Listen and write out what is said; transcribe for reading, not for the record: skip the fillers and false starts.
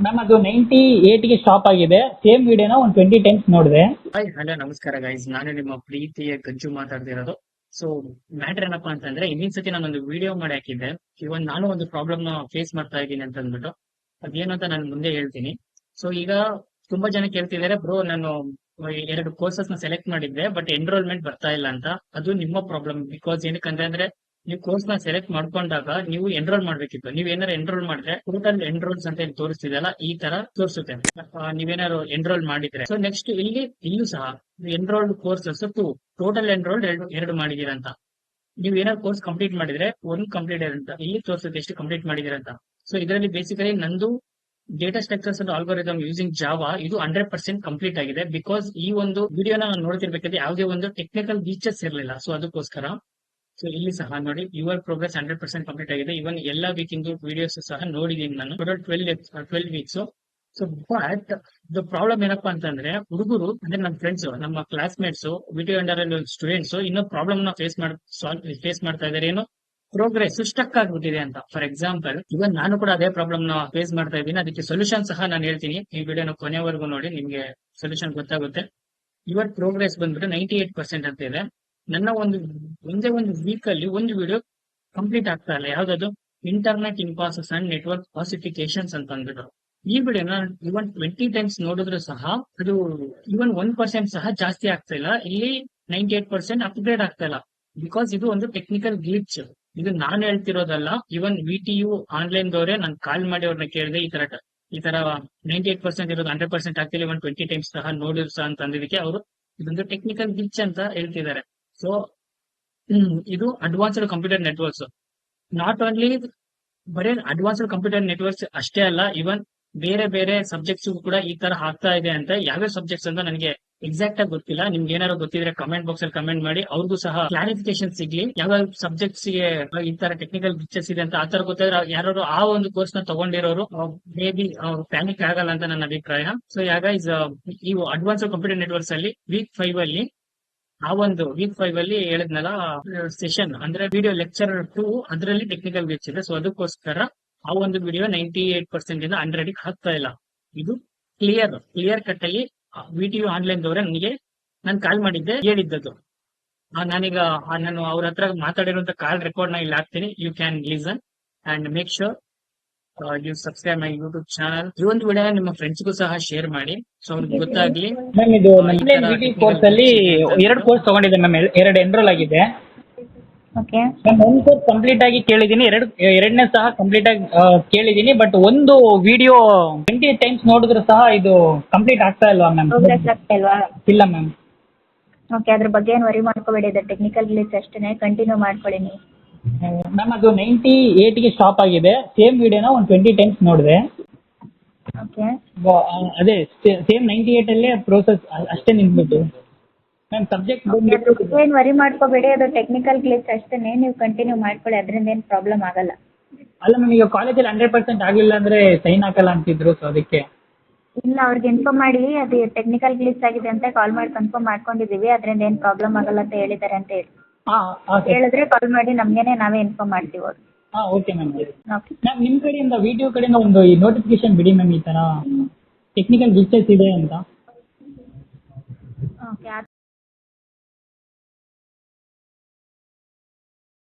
Ma'am ಅದು 98 ಗೆ stop ಆಗಿದೆ. ಸೇಮ್ ವಿಡಿಯೋನ ಒಂದು 20 ಟೈಮ್ಸ್ ನೋಡಿದೆ. ಹಾಯ್ ಹಲೋ ನಮಸ್ಕಾರ ಗೈಸ್, ನಾನು ನಿಮ್ಮ ಪ್ರೀತಿಯ ಗಜ್ಜು ಮಾತಾಡ್ತಿರೋದು. ಸೊ ಮ್ಯಾಟರ್ ಏನಪ್ಪಾ ಅಂತಂದ್ರೆ, ಇನ್ನಿನ ಸತಿ ನಾನೊಂದು ವಿಡಿಯೋ ಮಾಡಿ ಹಾಕಿದ್ದೆ. ಇವನ್ ನಾನು ಒಂದು ಪ್ರಾಬ್ಲಮ್ ನ ಫೇಸ್ ಮಾಡ್ತಾ ಇದ್ದೀನಿ ಅಂತ ಅಂದ್ಬಿಟ್ಟು, ಅದೇನು ಅಂತ ನಾನು ಮುಂದೆ ಹೇಳ್ತೀನಿ. ಸೊ ಈಗ ತುಂಬಾ ಜನ ಕೇಳ್ತಿದ್ದಾರೆ, ಬ್ರೋ ನಾನು 2 ಕೋರ್ಸಸ್ ನ ಸೆಲೆಕ್ಟ್ ಮಾಡಿದ್ದೆ ಬಟ್ ಎನ್ರೋಲ್ಮೆಂಟ್ ಬರ್ತಾ ಇಲ್ಲ ಅಂತ. ಅದು ನಿಮ್ಮ ಪ್ರಾಬ್ಲಮ್. ಬಿಕಾಸ್ ಏನಕ್ಕಂದ್ರೆ ನೀವು ಕೋರ್ಸ್ ನ ಸೆಲೆಕ್ಟ್ ಮಾಡ್ಕೊಂಡಾಗ ನೀವು ಎನ್ರೋಲ್ ಮಾಡ್ಬೇಕಿತ್ತು. ನೀವ್ ಏನಾರು ಎನ್ರೋಲ್ ಮಾಡಿದ್ರೆ ಟೋಟಲ್ ಎನ್ರೋಲ್ಸ್ ಅಂತ ಏನ್ ತೋರಿಸ್ತಿದೆಯಲ್ಲ, ಈ ತರ ತೋರಿಸುತ್ತೆ ನೀವೇನಾದ್ರು ಎನ್ರೋಲ್ ಮಾಡಿದ್ರೆ. ಸೊ ನೆಕ್ಸ್ಟ್ ಇಲ್ಲೂ ಸಹ ಎನ್ರೋಲ್ಡ್ ಕೋರ್ಸಸ್ ಟೋಟಲ್ ಎನ್ರೋಲ್ಡ್ ಎರಡು ಮಾಡಿದೀರ ಅಂತ. ನೀವು ಏನಾದ್ರು ಕೋರ್ಸ್ ಕಂಪ್ಲೀಟ್ ಮಾಡಿದ್ರೆ ಒಂದು ಕಂಪ್ಲೀಟ್ ಅಂತ ಇಲ್ಲಿ ತೋರಿಸುತ್ತೆ ಎಷ್ಟು ಕಂಪ್ಲೀಟ್ ಮಾಡಿದೀರ ಅಂತ. ಸೊ ಇದರಲ್ಲಿ ಬೇಸಿಕಲಿ ನಂದು data structures and algorithm using Java ಇದು 100% ಕಂಪ್ಲೀಟ್ ಆಗಿದೆ. ಬಿಕಾಸ್ ಈ ಒಂದು ವಿಡಿಯೋನ ನಾನು ನೋಡ್ತಿರ್ಬೇಕಾದ್ರೆ ಯಾವುದೇ ಒಂದು ಟೆಕ್ನಿಕಲ್ ಫೀಚರ್ಸ್ ಇರಲಿಲ್ಲ. ಸೊ ಅದಕ್ಕೋಸ್ಕರ ಸೊ ಇಲ್ಲಿ ಸಹ ನೋಡಿ, ಯುವರ್ ಪ್ರೋಗ್ರೆಸ್ 100% ಕಂಪ್ಲೀಟ್ ಆಗಿದೆ. ಇವನ್ ಎಲ್ಲ ವೀಕಿಂದು ವಿಡಿಯೋಸ್ ಸಹ ನೋಡಿದೀನಿ ನಾನು, total 12 weeks. So but the problem ಏನಪ್ಪಾ ಅಂತಂದ್ರೆ, ಹುಡುಗರು ಅಂದ್ರೆ ನಮ್ಮ ಫ್ರೆಂಡ್ಸ್, ನಮ್ಮ class mates, video under students ಇನ್ನೂ ಪ್ರಾಬ್ಲಮ್ ನ ಫೇಸ್ ಮಾಡ್ತಾ ಇದಾರೆ. ಏನು ಪ್ರೋಗ್ರೆಸ್ ಸ್ಟಕ್ ಆಗ್ಬಿಟ್ಟಿದೆ ಅಂತ. ಫಾರ್ ಎಕ್ಸಾಂಪಲ್, ಇವನ್ ನಾನು ಕೂಡ ಅದೇ ಪ್ರಾಬ್ಲಮ್ ನ ಫೇಸ್ ಮಾಡ್ತಾ ಇದ್ದೀನಿ. ಅದಕ್ಕೆ ಸೊಲ್ಯೂಷನ್ ಸಹ ನಾನು ಹೇಳ್ತೀನಿ. ಈ ವಿಡಿಯೋನ ಕೊನೆವರೆಗೂ ನೋಡಿ, ನಿಮ್ಗೆ ಸೊಲ್ಯೂಷನ್ ಗೊತ್ತಾಗುತ್ತೆ. ಯುವರ್ ಪ್ರೋಗ್ರೆಸ್ ಬಂದ್ಬಿಟ್ಟು 98% ಅಂತ ಇದೆ. ನನ್ನ ಒಂದೇ ಒಂದು ವೀಕ್ ಅಲ್ಲಿ ಒಂದು ವಿಡಿಯೋ ಕಂಪ್ಲೀಟ್ ಆಗ್ತಾ ಇಲ್ಲ. ಯಾವ್ದದು ಇಂಟರ್ನೆಟ್ ಇನ್ಪಾಸಸ್ ಅಂಡ್ ನೆಟ್ವರ್ಕ್ ಕ್ಲಾಸಿಫಿಕೇಶನ್ಸ್ ಅಂತ ಅಂದ್ಬಿಟ್ಟು. ಈ ವಿಡಿಯೋನ ಇವನ್ 20 ಟೈಮ್ಸ್ ನೋಡಿದ್ರು ಸಹ ಅದು ಇವನ್ 1% ಸಹ ಜಾಸ್ತಿ ಆಗ್ತಾ ಇಲ್ಲ. ಇಲ್ಲಿ 98% ಅಪ್ಗ್ರೇಡ್ ಆಗ್ತಾ ಇಲ್ಲ. ಬಿಕಾಸ್ ಇದು ಒಂದು ಟೆಕ್ನಿಕಲ್ ಗ್ಲಿಚ್. ಇದು ನಾನು ಹೇಳ್ತಿರೋದಲ್ಲ. ಇವನ್ VTU ಆನ್ಲೈನ್ ದವರೇ ನಾನು ಕಾಲ್ ಮಾಡಿ ಅವ್ರನ್ನ ಕೇಳಿದೆ, ಈ ತರ 98% ಇರೋದು 100% ಆಗ್ತಿಲ್ಲ, ಇವನ್ 20 ಟೈಮ್ಸ್ ಸಹ ನೋಡಿದ್ರು ಸಹ ಅಂತ ಅಂದಿದ್ದಕ್ಕೆ ಅವರು ಇದೊಂದು ಟೆಕ್ನಿಕಲ್ ಗ್ಲಿಚ್ ಅಂತ ಹೇಳ್ತಿದ್ದಾರೆ. ಸೊ ಇದು advanced computer networks. Not only ಬರೀ ಅಡ್ವಾನ್ಸ್ಡ್ ಕಂಪ್ಯೂಟರ್ ನೆಟ್ವರ್ಕ್ಸ್ ಅಷ್ಟೇ ಅಲ್ಲ, ಇವನ್ ಬೇರೆ ಬೇರೆ ಸಬ್ಜೆಕ್ಟ್ಸ್ ಕೂಡ ಈ ತರ ಆಗ್ತಾ ಇದೆ ಅಂತ. ಯಾವ್ಯಾವ ಸಬ್ಜೆಕ್ಟ್ಸ್ ಅಂತ ನನಗೆ ಎಕ್ಸಾಕ್ಟ್ ಆಗಿ ಗೊತ್ತಿಲ್ಲ. ನಿಮ್ಗೆ ಏನಾದ್ರು ಗೊತ್ತಿದ್ರೆ ಕಮೆಂಟ್ ಬಾಕ್ಸ್ ಅಲ್ಲಿ ಕಮೆಂಟ್ ಮಾಡಿ, ಅವ್ರಿಗೂ ಸಹ ಕ್ಲಾರಿಫಿಕೇಶನ್ ಸಿಗ್ಲಿ. ಯಾವ ಸಬ್ಜೆಕ್ಟ್ಸ್ ಗೆ ಈ ತರ ಟೆಕ್ನಿಕಲ್ ಗ್ಲಿಚಸ್ ಇದೆ ಅಂತ. ಆ ತರ ಗೊತ್ತಾದ್ರೆ ಯಾರು ಆ ಒಂದು ಕೋರ್ಸ್ ನ ತಗೊಂಡಿರೋರು ಮೇ ಬಿ ಪ್ಯಾನಿಕ್ ಆಗಲ್ಲ ಅಂತ ನನ್ನ ಅಭಿಪ್ರಾಯ. ಸೊ ಈ ಅಡ್ವಾನ್ಸ್ಡ್ ಕಂಪ್ಯೂಟರ್ ನೆಟ್ವರ್ಕ್ಸ್ ಅಲ್ಲಿ ವೀಕ್ 5 ಅಲ್ಲಿ ವೀಕ್ 5 ಅಲ್ಲಿ ಹೇಳಿದ್ನಲ್ಲ ಸೆಷನ್ ಅಂದ್ರೆ ವಿಡಿಯೋ ಲೆಕ್ಚರ್ 2, ಅದರಲ್ಲಿ ಟೆಕ್ನಿಕಲ್ ಗ್ಲಿಚ್ ಇದೆ. ಸೊ ಅದಕ್ಕೋಸ್ಕರ ಆ ಒಂದು ವಿಡಿಯೋ 98% ಇಂದ 100 ಆಗ್ತಾ ಇಲ್ಲ. ಇದು ಕ್ಲಿಯರ್ ಕಟ್ ಆಗಿ VTU ಆನ್ಲೈನ್ ದವರೇ ನನಗೆ ನಾನು ಕಾಲ್ ಮಾಡಿದ್ದೆ, ಹೇಳಿದ್ದದು. ನಾನು ಅವ್ರ ಹತ್ರ ಮಾತಾಡಿರುವಂತ ಕಾಲ್ ರೆಕಾರ್ಡ್ ನ ಇಲ್ಲಿ ಹಾಕ್ತೀನಿ. You can listen and make sure you subscribe my YouTube channel. ಈ ಒಂದು ವಿಡಿಯೋ ನಿಮ್ಮ ಫ್ರೆಂಡ್ಸ್ಗೂ ಸಹ ಶೇರ್ ಮಾಡಿ, ಸೊ ಅವ್ರಿಗೆ ಗೊತ್ತಾಗ್ಲಿ. ಮ್ಯಾಮ್ ಇದು ಆನ್ಲೈನ್ VTU ಕೋರ್ಸ್ ಅಲ್ಲಿ 2 ಕೋರ್ಸ್ ತಗೊಂಡಿದ್ದೆ ಮ್ಯಾಮ್. 2 ಎನ್ರೋಲ್ ಆಗಿದೆ. ಓಕೆ ಮ್ಯಾಮ್ ಒಂದು ಕೋರ್ಸ್ ಕಂಪ್ಲೀಟ್ ಆಗಿ ಕೇಳಿದ್ದೀನಿ, ಎರಡನೇ ಸಹ ಕಂಪ್ಲೀಟ್ ಆಗಿ ಕೇಳಿದ್ದೀನಿ. ಬಟ್ ಒಂದು ವಿಡಿಯೋ 20 ಟೈಮ್ಸ್ ನೋಡಿದ್ರು ಸಹ ಇದು ಕಂಪ್ಲೀಟ್ ಆಗ್ತಾ ಇಲ್ವಾ ಮ್ಯಾಮ್? ಪ್ರೋಗ್ರೆಸ್ ಆಗ್ತಾ ಇಲ್ವಾ? ಇಲ್ಲ ಮ್ಯಾಮ್. ಓಕೆ, ಅದ್ರ ಬಗ್ಗೆ ಏನು ವರಿ ಮಾಡ್ಕೋಬೇಡಿ. ಇದು ಟೆಕ್ನಿಕಲ್ ಗ್ಲಿಚ್ ಅಷ್ಟೇ, ಕಂಟಿನ್ಯೂ ಮಾಡ್ಕೊಳ್ಳಿ ನೀವು. ಮ್ಯಾಮ್ ಅದು 98 ಗೆ ಸ್ಟಾಪ್ ಆಗಿದೆ. ಸೇಮ್ ವಿಡಿಯೋನ ಒಂದು 20 ಟೈಮ್ಸ್ ನೋಡಿದೆ. ಓಕೆ, ಅದೇ ಸೇಮ್ 98 ಅಲ್ಲೇ ಪ್ರೋಸೆಸ್ ಅಷ್ಟೇ ನಿಂತ್ಬಿಟ್ಟು ಮ್ಯಾಮ್. ಸಬ್ಜೆಕ್ಟ್ ಏನು ವರಿ ಮಾಡ್ಕೋಬೇಡಿ, ಅದು ಟೆಕ್ನಿಕಲ್ ಗ್ಲಿಚ್ ಅಷ್ಟೇ, ನೀವು ಕಂಟಿನ್ಯೂ ಮಾಡ್ಕೊಳ್ಳಿ. ಅದರಿಂದ ಏನು ಪ್ರಾಬ್ಲಮ್ ಆಗಲ್ಲ. ಅಲ್ಲ ಮ್ಯಾಮ್, ಈಗ ಕಾಲೇಜಲ್ಲಿ 100% ಆಗಲಿಲ್ಲ ಅಂದ್ರೆ ಸೈನ್ ಹಾಕಲ್ಲ ಅಂತಿದ್ರು. ಸೊ ಅದಕ್ಕೆ ಇಲ್ಲ, ಅವ್ರಿಗೆ ಇನ್ಫಾರ್ಮ್ ಮಾಡಿ ಅದು ಟೆಕ್ನಿಕಲ್ ಗ್ಲಿಚ್ ಆಗಿದೆ ಅಂತ ಕಾಲ್ ಮಾಡಿ ಕನ್ಫರ್ಮ್ ಮಾಡ್ಕೊಂಡಿದ್ದೀವಿ. ಅದರಿಂದ ಏನು ಪ್ರಾಬ್ಲಮ್ ಆಗಲ್ಲ ಅಂತ ಹೇಳಿದ್ದಾರೆ ಅಂತ ಹೇಳಿ. ಹೇಳಿದ್ರೆ ಕಾಲ್ ಮಾಡಿ ನಮ್ಗೇನೆ, ನಾವೇ ಇನ್ಫಾರ್ಮ್ ಮಾಡ್ತೀವಿ ಅವ್ರು. Okay ma'am. ಓಕೆ ಮ್ಯಾಮ್ ನಿಮ್ಮ ಕಡೆಯಿಂದ VTU ಕಡೆಯಿಂದ ಒಂದು ನೋಟಿಫಿಕೇಶನ್ ಬಿಡಿ ಮ್ಯಾಮ್, ಈ ಥರ ಟೆಕ್ನಿಕಲ್ ಗ್ಲಿಚಸ್ ಇದೆ ಅಂತ. ಓಕೆ.